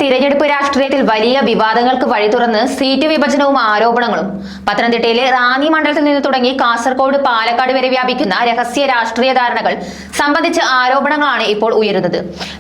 തിരഞ്ഞെടുപ്പ് രാഷ്ട്രീയത്തിൽ വലിയ വിവാദങ്ങൾക്ക് വഴി തുറന്ന് സീറ്റ് വിഭജനവും ആരോപണങ്ങളും. പത്തനംതിട്ടയിലെ റാന്നി മണ്ഡലത്തിൽ നിന്ന് തുടങ്ങി കാസർഗോഡ്, പാലക്കാട് വരെ വ്യാപിക്കുന്ന രഹസ്യ രാഷ്ട്രീയ ധാരണകൾ സംബന്ധിച്ച ആരോപണങ്ങളാണ് ഇപ്പോൾ ഉയരുന്നത്.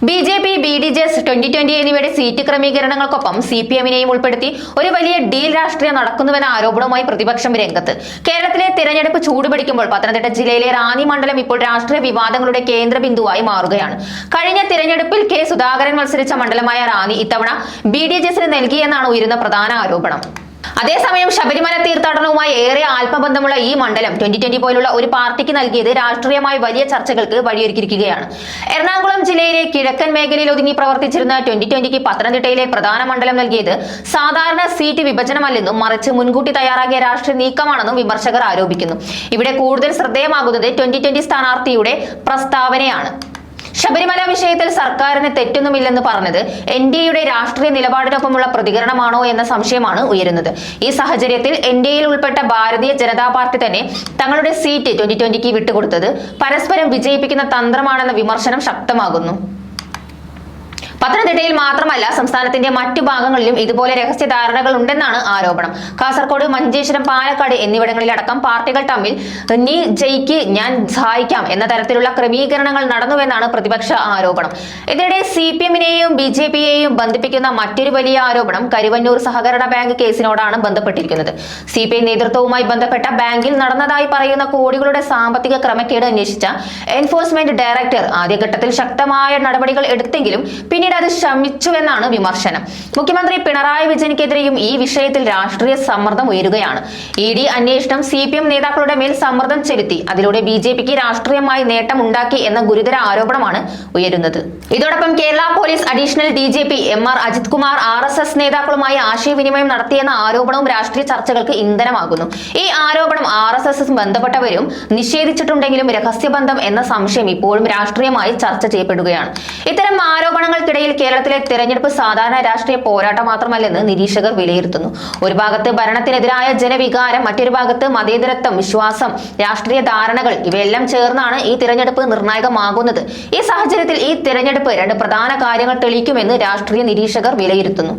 BJP, BDJS, 2020 എന്നിവയുടെ സീറ്റ് ക്രമീകരണങ്ങൾക്കൊപ്പം CPM-നെയും ഉൾപ്പെടുത്തി ഒരു വലിയ ഡീൽ രാഷ്ട്രീയം നടക്കുന്നുവെന്ന ആരോപണവുമായി പ്രതിപക്ഷം രംഗത്ത്. കേരളത്തിലെ തിരഞ്ഞെടുപ്പ് ചൂടുപിടിക്കുമ്പോൾ പത്തനംതിട്ട ജില്ലയിലെ റാന്നി മണ്ഡലം ഇപ്പോൾ രാഷ്ട്രീയ വിവാദങ്ങളുടെ കേന്ദ്രബിന്ദുവായി മാറുകയാണ്. കഴിഞ്ഞ തിരഞ്ഞെടുപ്പിൽ K. സുധാകരൻ മത്സരിച്ച മണ്ഡലമായ റാന്നി ഇത്തവണ BDJS-ന് നൽകിയെന്നാണ് ഉയരുന്ന പ്രധാന ആരോപണം. അതേസമയം ശബരിമല തീർത്ഥാടനവുമായി ഏറെ ആത്മബന്ധമുള്ള ഈ മണ്ഡലം 2020 പോലുള്ള ഒരു പാർട്ടിക്ക് നൽകിയത് രാഷ്ട്രീയമായി വലിയ ചർച്ചകൾക്ക് വഴിയൊരുക്കിയിരിക്കുകയാണ്. എറണാകുളം ജില്ലയിലെ കിഴക്കൻ മേഖലയിൽ ഒതുങ്ങി പ്രവർത്തിച്ചിരുന്ന 2020ക്ക് പത്തനംതിട്ടയിലെ പ്രധാന മണ്ഡലം നൽകിയത് സാധാരണ സീറ്റ് വിഭജനമല്ലെന്നും മറിച്ച് മുൻകൂട്ടി തയ്യാറാക്കിയ രാഷ്ട്രീയ നീക്കമാണെന്നും വിമർശകർ ആരോപിക്കുന്നു. ഇവിടെ കൂടുതൽ ശ്രദ്ധേയമാകുന്നത് 2020 സ്ഥാനാർത്ഥിയുടെ പ്രസ്താവനയാണ്. ശബരിമല വിഷയത്തിൽ സർക്കാരിന് തെറ്റൊന്നുമില്ലെന്ന് പറഞ്ഞത് NDAയുടെ രാഷ്ട്രീയ നിലപാടിനൊപ്പമുള്ള പ്രതികരണമാണോ എന്ന സംശയമാണ് ഉയരുന്നത്. ഈ സാഹചര്യത്തിൽ NDAയിൽ ഉൾപ്പെട്ട ഭാരതീയ ജനതാ പാർട്ടി തന്നെ തങ്ങളുടെ സീറ്റ് 2020ക്ക് വിട്ടുകൊടുത്തത് പരസ്പരം വിജയിപ്പിക്കുന്ന തന്ത്രമാണെന്ന വിമർശനം ശക്തമാകുന്നു. പത്തനംതിട്ടയിൽ മാത്രമല്ല, സംസ്ഥാനത്തിന്റെ മറ്റു ഭാഗങ്ങളിലും ഇതുപോലെ രഹസ്യ ധാരണകൾ ഉണ്ടെന്നാണ് ആരോപണം. കാസർഗോഡ്, മഞ്ചേശ്വരം, പാലക്കാട് എന്നിവിടങ്ങളിലടക്കം പാർട്ടികൾ തമ്മിൽ നീ ജയിക്ക് ഞാൻ സഹായിക്കാം എന്ന തരത്തിലുള്ള ക്രമീകരണങ്ങൾ നടന്നുവെന്നാണ് പ്രതിപക്ഷ ആരോപണം. ഇതിനിടെ CPM-നെയും BJP-യെയും ബന്ധിപ്പിക്കുന്ന മറ്റൊരു വലിയ ആരോപണം കരുവന്നൂർ സഹകരണ ബാങ്ക് കേസിനോടാണ് ബന്ധപ്പെട്ടിരിക്കുന്നത്. CPI നേതൃത്വവുമായി ബന്ധപ്പെട്ട ബാങ്കിൽ നടന്നതായി പറയുന്ന കോടികളുടെ സാമ്പത്തിക ക്രമക്കേട് അന്വേഷിച്ച എൻഫോഴ്സ്മെന്റ് ഡയറക്ടർ ആദ്യഘട്ടത്തിൽ ശക്തമായ നടപടികൾ എടുത്തെങ്കിലും പിന്നീട് അത് ശമിച്ചുവെന്നാണ് വിമർശനം. മുഖ്യമന്ത്രി പിണറായി വിജയനെതിരെയും ഈ വിഷയത്തിൽ രാഷ്ട്രീയ സമ്മർദ്ദം ഉയരുകയാണ്. ED അന്വേഷണം CPM നേതാക്കളുടെ മേൽ സമ്മർദ്ദം ചെലുത്തി, അതിലൂടെ BJPക്ക് രാഷ്ട്രീയമായി നേട്ടം ഉണ്ടാക്കി എന്ന ഗുരുതര ആരോപണമാണ് ഉയരുന്നത്. ഇതോടൊപ്പം Kerala police additional DGP MR Ajith Kumar RSS നേതാക്കളുമായി ആശയവിനിമയം നടത്തിയെന്ന ആരോപണവും രാഷ്ട്രീയ ചർച്ചകൾക്ക് ഇന്ധനമാകുന്നു. ഈ ആരോപണം RSS ബന്ധപ്പെട്ടവരും നിഷേധിച്ചിട്ടുണ്ടെങ്കിലും രഹസ്യബന്ധം എന്ന സംശയം ഇപ്പോഴും രാഷ്ട്രീയമായി ചർച്ച ചെയ്യപ്പെടുകയാണ്. ഇത്തരം ആരോപണങ്ങൾക്കിടയിൽ കേരളത്തിലെ തെരഞ്ഞെടുപ്പ് സാധാരണ രാഷ്ട്രീയ പോരാട്ടം മാത്രമല്ലെന്ന് നിരീക്ഷകർ വിലയിരുത്തുന്നു. ഒരു ഭാഗത്ത് ഭരണത്തിനെതിരായ ജനവികാരം, മറ്റൊരു ഭാഗത്ത് മതേതരത്വം, വിശ്വാസം, രാഷ്ട്രീയ ധാരണകൾ, ഇവയെല്ലാം ചേർന്നാണ് ഈ തിരഞ്ഞെടുപ്പ് നിർണായകമാകുന്നത്. ഈ സാഹചര്യത്തിൽ ഈ തിരഞ്ഞെടുപ്പ് രണ്ട് പ്രധാന കാര്യങ്ങൾ തെളിയിക്കുമെന്ന് രാഷ്ട്രീയ നിരീക്ഷകർ വിലയിരുത്തുന്നു.